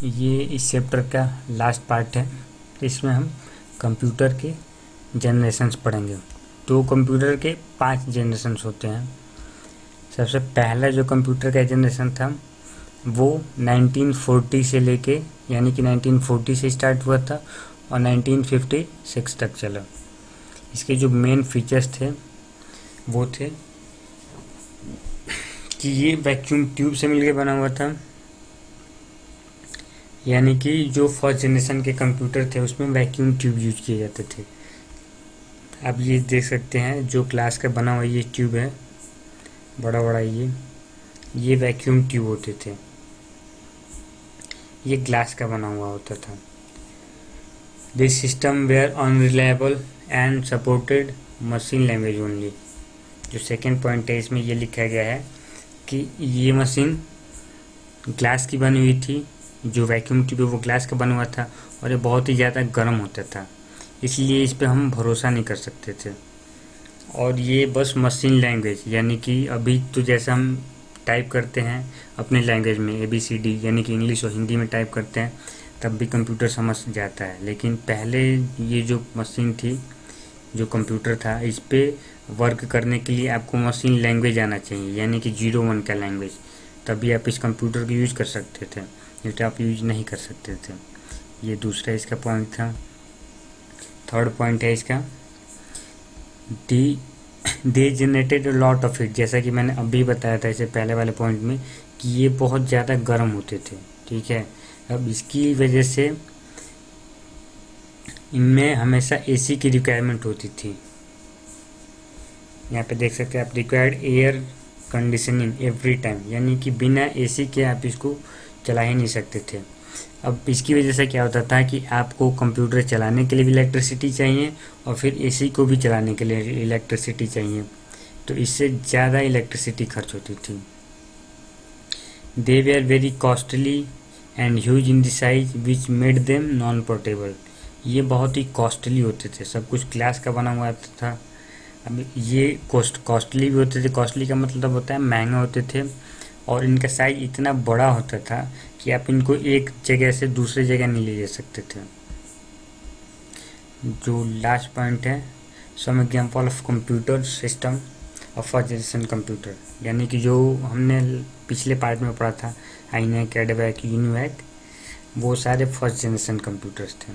ये इस चैप्टर का लास्ट पार्ट है। इसमें हम कंप्यूटर के जनरेशन्स पढ़ेंगे। तो कंप्यूटर के 5 जनरेशन्स होते हैं। सबसे पहला जो कंप्यूटर का जनरेशन था वो 1940 से लेके यानी कि 1940 से स्टार्ट हुआ था और 1956 तक चला। इसके जो मेन फीचर्स थे वो थे कि ये वैक्यूम ट्यूब से मिलकर बना हुआ था, यानी कि जो फर्स्ट जनरेशन के कंप्यूटर थे उसमें वैक्यूम ट्यूब यूज किए जाते थे। आप ये देख सकते हैं जो ग्लास का बना हुआ ये ट्यूब है, बड़ा बड़ा ये वैक्यूम ट्यूब होते थे। ये ग्लास का बना हुआ होता था। This system were unreliable and supported machine language only. जो सेकेंड पॉइंट है इसमें ये लिखा गया है कि ये मशीन ग्लास की बनी हुई थी, जो वैक्यूम ट्यूब है वो ग्लास का बना हुआ था और ये बहुत ही ज़्यादा गर्म होता था, इसलिए इस पे हम भरोसा नहीं कर सकते थे। और ये बस मशीन लैंग्वेज यानी कि अभी तो जैसा हम टाइप करते हैं अपने लैंग्वेज में ABCD यानी कि इंग्लिश और हिंदी में टाइप करते हैं तब भी कंप्यूटर समझ जाता है, लेकिन पहले ये जो मशीन थी, जो कंप्यूटर था, इस पे वर्क करने के लिए आपको मशीन लैंग्वेज आना चाहिए यानी कि 01 का लैंग्वेज, तभी आप इस कंप्यूटर को यूज कर सकते थे, नहीं तो आप यूज नहीं कर सकते थे। ये दूसरा इसका पॉइंट था। थर्ड पॉइंट है इसका दे जनरेटेड लॉट ऑफ हीट, जैसा कि मैंने अभी बताया था इससे पहले वाले पॉइंट में कि ये बहुत ज़्यादा गर्म होते थे। ठीक है, अब इसकी वजह से इनमें हमेशा AC की रिक्वायरमेंट होती थी। यहाँ पे देख सकते हैं आप, required air conditioning every time, यानी कि बिना AC के आप इसको चला ही नहीं सकते थे। अब इसकी वजह से क्या होता था कि आपको कंप्यूटर चलाने के लिए भी इलेक्ट्रिसिटी चाहिए और फिर AC को भी चलाने के लिए इलेक्ट्रिसिटी चाहिए, तो इससे ज़्यादा इलेक्ट्रिसिटी खर्च होती थी। They were very costly and huge in the size which made them non portable. ये बहुत ही कॉस्टली होते थे, सब कुछ ग्लास का बना हुआ था। अब ये कॉस्टली भी होते थे। कॉस्टली का मतलब होता है महंगे होते थे और इनका साइज इतना बड़ा होता था कि आप इनको एक जगह से दूसरी जगह नहीं ले जा सकते थे। जो लास्ट पॉइंट है, some example of computer system of first generation computer, यानी कि जो हमने पिछले पार्ट में पढ़ा था आईनैक, एडवैक, यूनिवैक, वो सारे फर्स्ट जनरेशन कंप्यूटर्स थे।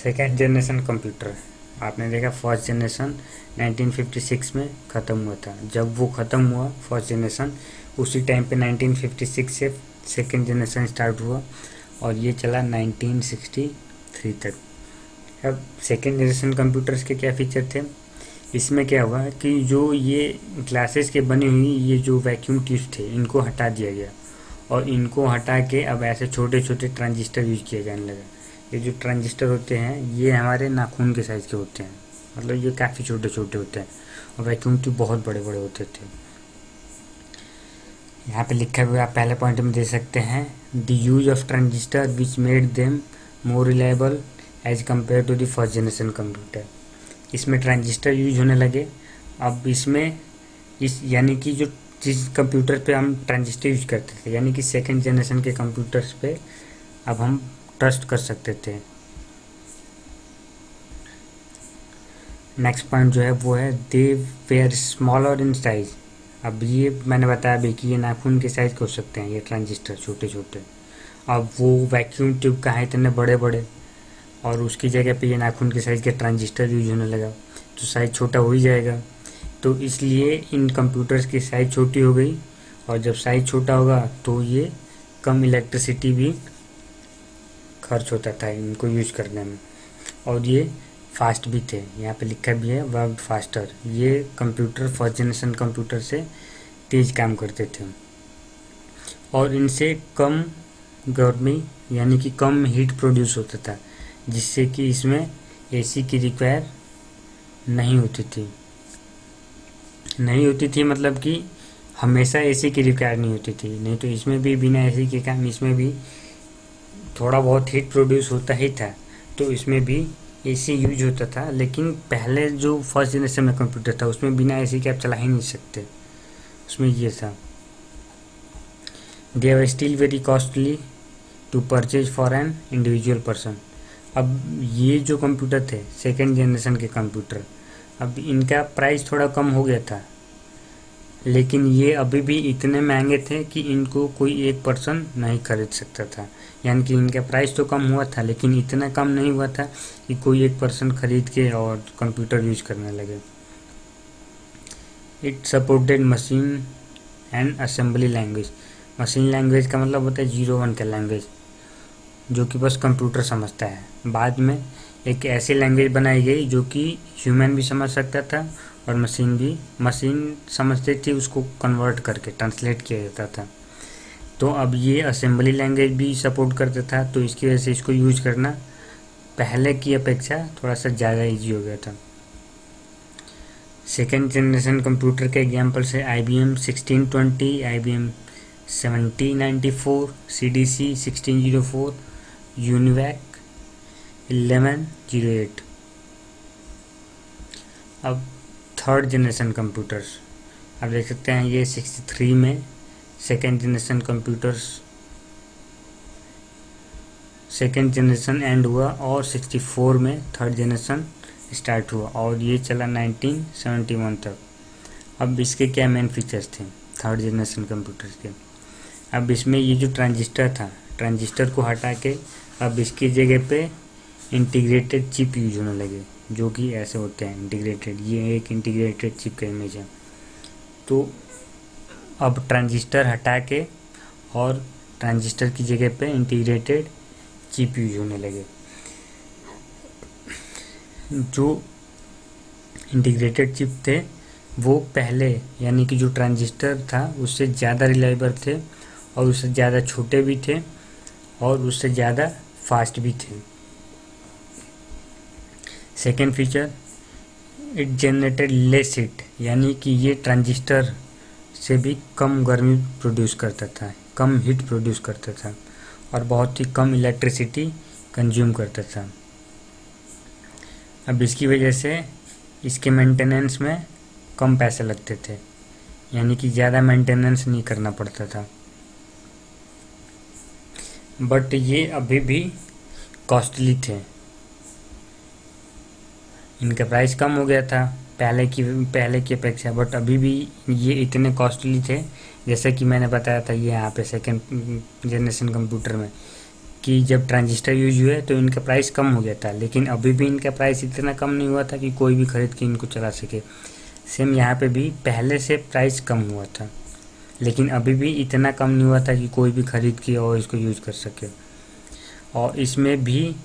सेकेंड जनरेशन कंप्यूटर आपने देखा, फर्स्ट जनरेशन 1956 में ख़त्म हुआ था। जब वो ख़त्म हुआ फर्स्ट जनरेशन, उसी टाइम पे 1956 से सेकेंड जनरेशन स्टार्ट हुआ और ये चला 1963 तक। अब सेकेंड जनरेशन कंप्यूटर्स के क्या फीचर थे, इसमें क्या हुआ कि जो ये ग्लासेस के बनी हुई ये जो वैक्यूम ट्यूब्स थे इनको हटा दिया गया और इनको हटा के अब ऐसे छोटे छोटे ट्रांजिस्टर यूज किया जाने लगा। ये जो ट्रांजिस्टर होते हैं ये हमारे नाखून के साइज़ के होते हैं, मतलब ये काफ़ी छोटे छोटे होते हैं और वैक्यूम ट्यूब बहुत बड़े बड़े होते थे। यहाँ पे लिखा हुआ आप पहले पॉइंट में दे सकते हैं, the use of transistor which made them more reliable as compare to the first generation computer. इसमें ट्रांजिस्टर यूज होने लगे। अब इसमें यानी कि जो जिस कंप्यूटर पे हम ट्रांजिस्टर यूज करते थे यानी कि सेकेंड जनरेशन के कंप्यूटर्स पे अब हम ट्रस्ट कर सकते थे। नेक्स्ट पॉइंट जो है वो है दे वेयर स्मॉलर इन साइज। अब ये मैंने बताया अभी कि ये नाखून के साइज के हो सकते हैं ये ट्रांजिस्टर छोटे छोटे। अब वो वैक्यूम ट्यूब कहाँ इतने बड़े बड़े और उसकी जगह पे ये नाखून के साइज के ट्रांजिस्टर यूज होने लगा, तो साइज छोटा हो ही जाएगा। तो इसलिए इन कंप्यूटर्स की साइज छोटी हो गई और जब साइज छोटा होगा तो ये कम इलेक्ट्रिसिटी भी खर्च होता था इनको यूज करने में, और ये फास्ट भी थे। यहाँ पे लिखा भी है वर्क फास्टर। ये कंप्यूटर फर्स्ट जनरेशन कंप्यूटर से तेज काम करते थे और इनसे कम गर्मी यानी कि कम हीट प्रोड्यूस होता था, जिससे कि इसमें AC की रिक्वायर नहीं होती थी मतलब कि हमेशा AC की रिक्वायर नहीं होती थी, नहीं तो इसमें भी बिना AC के काम, इसमें भी थोड़ा बहुत हीट प्रोड्यूस होता ही था, तो इसमें भी AC यूज होता था। लेकिन पहले जो फर्स्ट जनरेशन में कंप्यूटर था उसमें बिना AC के आप चला ही नहीं सकते, उसमें ये था। They are still very costly to purchase for an individual person. अब ये जो कंप्यूटर थे सेकेंड जनरेशन के कंप्यूटर, अब इनका प्राइस थोड़ा कम हो गया था, लेकिन ये अभी भी इतने महंगे थे कि इनको कोई एक पर्सन नहीं खरीद सकता था। यानी कि इनका प्राइस तो कम हुआ था, लेकिन इतना कम नहीं हुआ था कि कोई एक पर्सन खरीद के और कंप्यूटर यूज करने लगे। It supported machine and assembly language. Machine language का मतलब होता है 01 का लैंग्वेज, जो कि बस कंप्यूटर समझता है। बाद में एक ऐसी लैंग्वेज बनाई गई जो कि ह्यूमन भी समझ सकता था और मशीन समझती थी, उसको कन्वर्ट करके ट्रांसलेट किया जाता था। तो अब ये असेंबली लैंग्वेज भी सपोर्ट करता था, तो इसकी वजह से इसको यूज करना पहले की अपेक्षा थोड़ा सा ज़्यादा इजी हो गया था। सेकेंड जनरेशन कंप्यूटर के एग्जाम्पल्स है IBM 1620, IBM 7094, CDC 1604, UNIVAC 1108। अब थर्ड जनरेशन कंप्यूटर्स आप देख सकते हैं, ये 63 में second generation computers second generation and हुआ और 64 में थर्ड जनरेशन स्टार्ट हुआ और ये चला 1971 तक। अब इसके क्या मेन फीचर्स थे थर्ड जनरेशन कंप्यूटर्स के? अब इसमें ये जो ट्रांजिस्टर था, ट्रांजिस्टर को हटा के अब इसकी जगह पे इंटीग्रेटेड चिप यूज होने लगे, जो कि ऐसे होते हैं इंटीग्रेटेड। ये एक इंटीग्रेटेड चिप का इमेज है। तो अब ट्रांजिस्टर हटा के और ट्रांजिस्टर की जगह पे इंटीग्रेटेड चिप यूज होने लगे। जो इंटीग्रेटेड चिप थे वो पहले यानी कि जो ट्रांजिस्टर था उससे ज़्यादा रिलायबल थे और उससे ज़्यादा छोटे भी थे और उससे ज़्यादा फास्ट भी थे। Second feature, it generated less heat, यानी कि ये ट्रांजिस्टर से भी कम गर्मी प्रोड्यूस करता था, कम हीट प्रोड्यूस करता था और बहुत ही कम इलेक्ट्रिसिटी कंज्यूम करता था। अब इसकी वजह से इसके मेंटेनेंस में कम पैसे लगते थे, यानी कि ज़्यादा मेंटेनेंस नहीं करना पड़ता था। बट ये अभी भी कॉस्टली थे, इनका प्राइस कम हो गया था पहले की अपेक्षा, बट अभी भी ये इतने कॉस्टली थे। जैसे कि मैंने बताया था ये यहाँ पे सेकेंड जनरेशन कंप्यूटर में कि जब ट्रांजिस्टर यूज हुए तो इनका प्राइस कम हो गया था, लेकिन अभी भी इनका प्राइस इतना कम नहीं हुआ था कि कोई भी खरीद के इनको चला सके। सेम यहाँ पे भी पहले से प्राइस कम हुआ था, लेकिन अभी भी इतना कम नहीं हुआ था कि कोई भी खरीद के और इसको यूज कर सके। और इसमें भी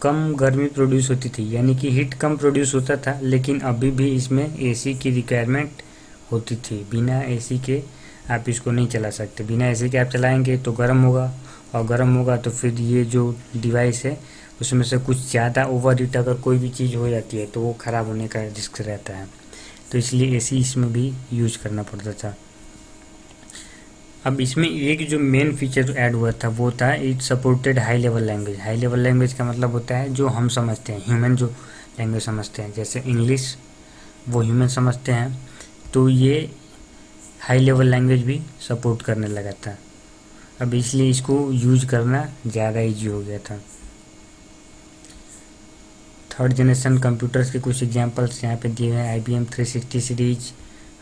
कम गर्मी प्रोड्यूस होती थी, यानी कि हीट कम प्रोड्यूस होता था, लेकिन अभी भी इसमें एसी की रिक्वायरमेंट होती थी। बिना एसी के आप इसको नहीं चला सकते। बिना एसी के आप चलाएंगे तो गर्म होगा, और गर्म होगा तो फिर ये जो डिवाइस है उसमें से कुछ ज़्यादा ओवर हीट अगर कोई भी चीज़ हो जाती है तो वो ख़राब होने का रिस्क रहता है। तो इसलिए एसी इसमें भी यूज करना पड़ता था। अब इसमें एक जो मेन फीचर ऐड हुआ था वो था it supported high level language. High level language का मतलब होता है जो हम समझते हैं, ह्यूमन जो लैंग्वेज समझते हैं, जैसे इंग्लिश वो ह्यूमन समझते हैं, तो ये हाई लेवल लैंग्वेज भी सपोर्ट करने लगा था। अब इसलिए इसको यूज करना ज़्यादा इजी हो गया था। थर्ड जनरेशन कंप्यूटर्स के कुछ एग्जांपल्स यहाँ पे दिए हैं। IBM 360 series,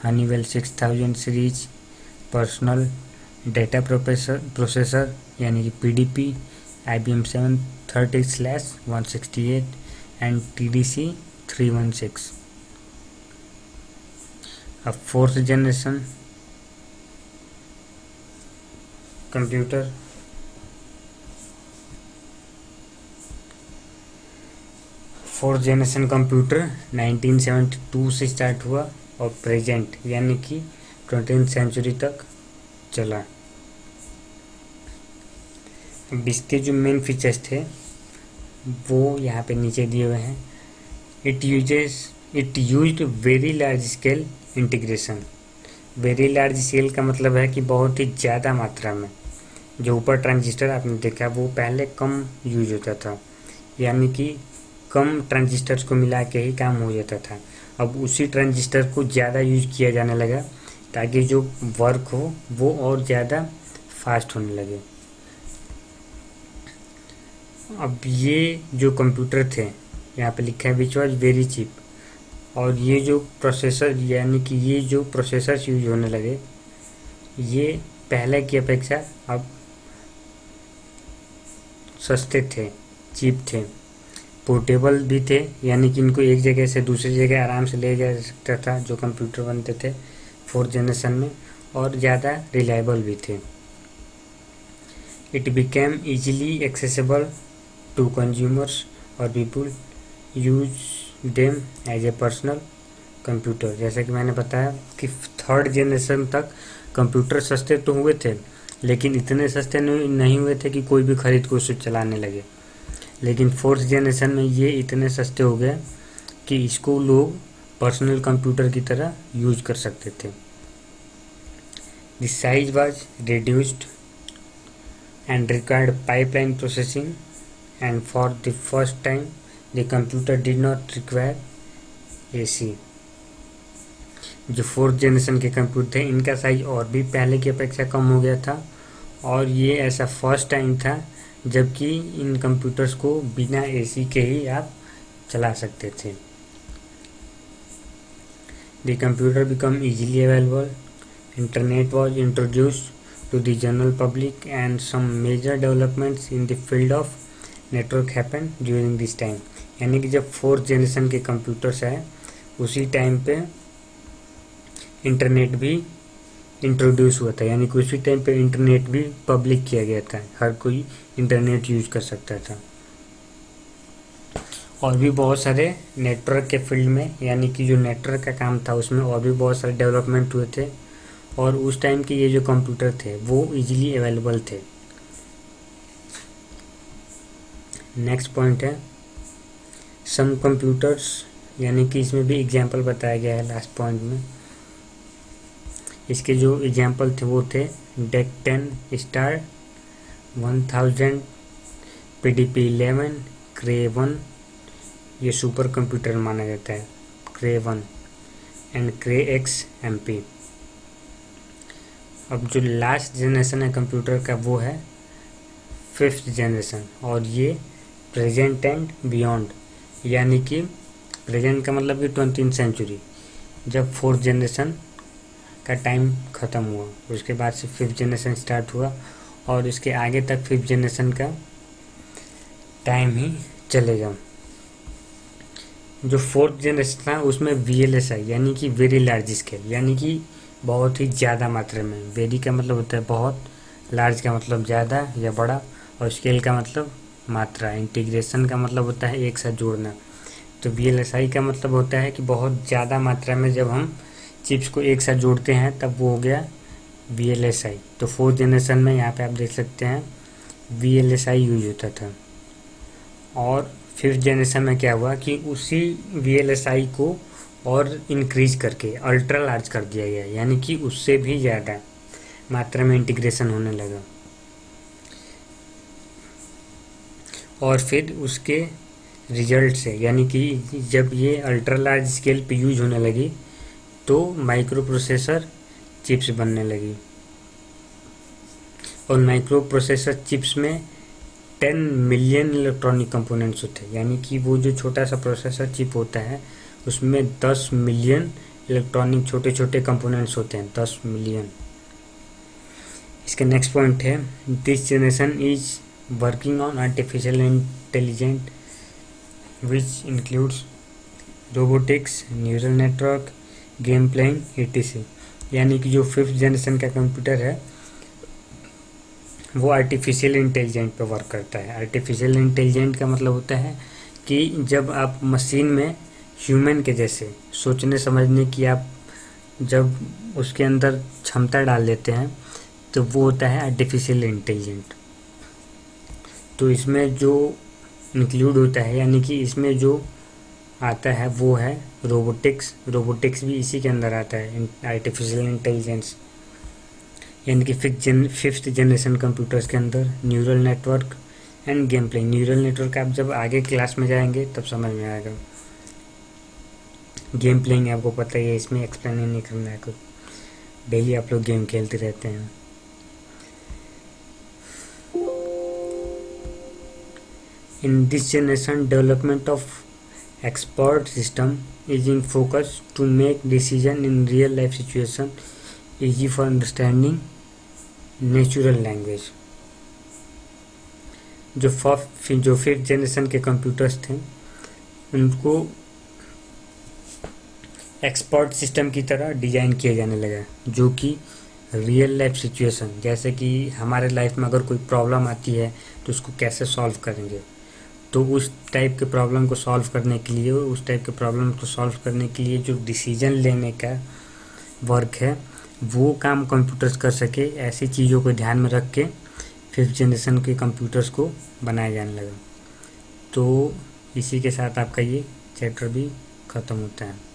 Honeywell 6000 series, personal data processor यानी कि PDP, IBM 730/168 एंड TDC 316। अब fourth generation computer fourth generation computer 1972 से स्टार्ट हुआ और प्रेजेंट यानी कि 20वीं सेंचुरी तक चला। अब इसके जो मेन फीचर्स थे वो यहाँ पे नीचे दिए हुए हैं। It used very large scale integration. Very large scale का मतलब है कि बहुत ही ज़्यादा मात्रा में। जो ऊपर ट्रांजिस्टर आपने देखा वो पहले कम यूज होता था, यानी कि कम ट्रांजिस्टर्स को मिला के ही काम हो जाता था। अब उसी ट्रांजिस्टर को ज़्यादा यूज किया जाने लगा ताकि जो वर्क हो वो और ज़्यादा फास्ट होने लगे। अब ये जो कंप्यूटर थे, यहाँ पे लिखा है विच वॉज वेरी चीप, और ये जो प्रोसेसर यानी कि ये जो प्रोसेसर्स यूज होने लगे ये पहले की अपेक्षा अब सस्ते थे, चीप थे, पोर्टेबल भी थे, यानी कि इनको एक जगह से दूसरी जगह आराम से ले जा सकता था जो कंप्यूटर बनते थे 4th जनरेशन में, और ज़्यादा रिलायबल भी थे। It became easily accessible to consumers और people use them as a personal computer. जैसा कि मैंने बताया कि 3rd जनरेशन तक कंप्यूटर सस्ते तो हुए थे, लेकिन इतने सस्ते नहीं हुए थे कि कोई भी खरीद को उसे चलाने लगे। लेकिन 4th जनरेशन में ये इतने सस्ते हो गए कि इसको लोग पर्सनल कंप्यूटर की तरह यूज कर सकते थे। The size was reduced and required pipeline processing, and for the first time the computer did not require AC. जो 4th जनरेशन के कंप्यूटर थे इनका साइज और भी पहले की अपेक्षा कम हो गया था, और ये ऐसा फर्स्ट टाइम था जबकि इन कंप्यूटर्स को बिना एसी के ही आप चला सकते थे। The computer become easily available, internet was introduced to the general public, and some major developments in the field of network happen during this time. यानी कि जब 4th जनरेशन के कंप्यूटर्स आए उसी टाइम पे इंटरनेट भी इंट्रोड्यूस हुआ था, यानी कि उसी टाइम पे इंटरनेट भी पब्लिक किया गया था, हर कोई इंटरनेट यूज कर सकता था। और भी बहुत सारे नेटवर्क के फील्ड में, यानी कि जो नेटवर्क का काम था उसमें और भी बहुत सारे डेवलपमेंट हुए थे, और उस टाइम के ये जो कंप्यूटर थे वो इजीली अवेलेबल थे। नेक्स्ट पॉइंट है सम कंप्यूटर्स, यानी कि इसमें भी एग्जाम्पल बताया गया है लास्ट पॉइंट में। इसके जो एग्जाम्पल थे वो थे डेक 10 स्टार 1000, PDP-11, क्रे 1, ये सुपर कंप्यूटर माना जाता है क्रे 1, एंड क्रे एक्स MP। अब जो लास्ट जनरेशन है कंप्यूटर का वो है 5th जनरेशन, और ये प्रेजेंट एंड बियॉन्ड, यानी कि प्रेजेंट का मतलब कि 20th सेंचुरी, जब 4th जनरेशन का टाइम ख़त्म हुआ उसके बाद से 5th जनरेशन स्टार्ट हुआ, और इसके आगे तक 5th जनरेशन का टाइम ही चलेगा। जो 4th जनरेशन था उसमें VLSI यानी कि वेरी लार्ज स्केल, यानी कि बहुत ही ज़्यादा मात्रा में, वेरी का मतलब होता है बहुत, लार्ज का मतलब ज़्यादा या बड़ा, और स्केल का मतलब मात्रा, इंटीग्रेशन का मतलब होता है एक साथ जोड़ना। तो VLSI का मतलब होता है कि बहुत ज़्यादा मात्रा में जब हम चिप्स को एक साथ जोड़ते हैं तब वो हो गया VLSI। तो 4th जनरेशन में यहाँ पे आप देख सकते हैं VLSI यूज होता था, और 5th जनरेशन में क्या हुआ कि उसी VLSI को और इंक्रीज करके अल्ट्रा लार्ज कर दिया गया, यानी कि उससे भी ज़्यादा मात्रा में इंटीग्रेशन होने लगा। और फिर उसके रिजल्ट से, यानी कि जब ये अल्ट्रा लार्ज स्केल पे यूज होने लगी तो माइक्रो प्रोसेसर चिप्स बनने लगी, और माइक्रो प्रोसेसर चिप्स में 10 मिलियन इलेक्ट्रॉनिक कंपोनेंट्स होते हैं, यानी कि वो जो छोटा सा प्रोसेसर चिप होता है उसमें 10 मिलियन इलेक्ट्रॉनिक छोटे छोटे कंपोनेंट्स होते हैं, 10 मिलियन। इसका नेक्स्ट पॉइंट है this generation is working on artificial intelligent which includes robotics, neural network, game playing etc। यानी कि जो 5th जनरेशन का कंप्यूटर है वो आर्टिफिशियल इंटेलिजेंट पे वर्क करता है। आर्टिफिशियल इंटेलिजेंट का मतलब होता है कि जब आप मशीन में ह्यूमन के जैसे सोचने समझने की आप जब उसके अंदर क्षमता डाल देते हैं तो वो होता है आर्टिफिशियल इंटेलिजेंट। तो इसमें जो इंक्लूड होता है, यानी कि इसमें जो आता है वो है रोबोटिक्स, रोबोटिक्स भी इसी के अंदर आता है, आर्टिफिशियल इंटेलिजेंस। यानी कि 5th जनरेशन कंप्यूटर्स के अंदर neural network end game playing. Neural network आप जब आगे क्लास में जाएंगे तब समझ में आएगा। गेम प्लेइंग आपको पता ही है, इसमें एक्सप्लेन नहीं करना है कुछ, डेली आप लोग गेम खेलते रहते हैं। In this generation development of expert system is in focus to make decision in real life situation easy for understanding natural language। जो फिफ्थ जनरेशन के कंप्यूटर्स थे उनको एक्सपर्ट सिस्टम की तरह डिज़ाइन किया जाने लगा, जो कि रियल लाइफ सिचुएशन, जैसे कि हमारे लाइफ में अगर कोई प्रॉब्लम आती है तो उसको कैसे सॉल्व करेंगे, तो उस टाइप के प्रॉब्लम को सॉल्व करने के लिए जो डिसीजन लेने का वर्क है वो काम कंप्यूटर्स कर सके, ऐसी चीज़ों को ध्यान में रख के फिफ्थ जनरेशन के कंप्यूटर्स को बनाया जाने लगा। तो इसी के साथ आपका ये चैप्टर भी ख़त्म होता है।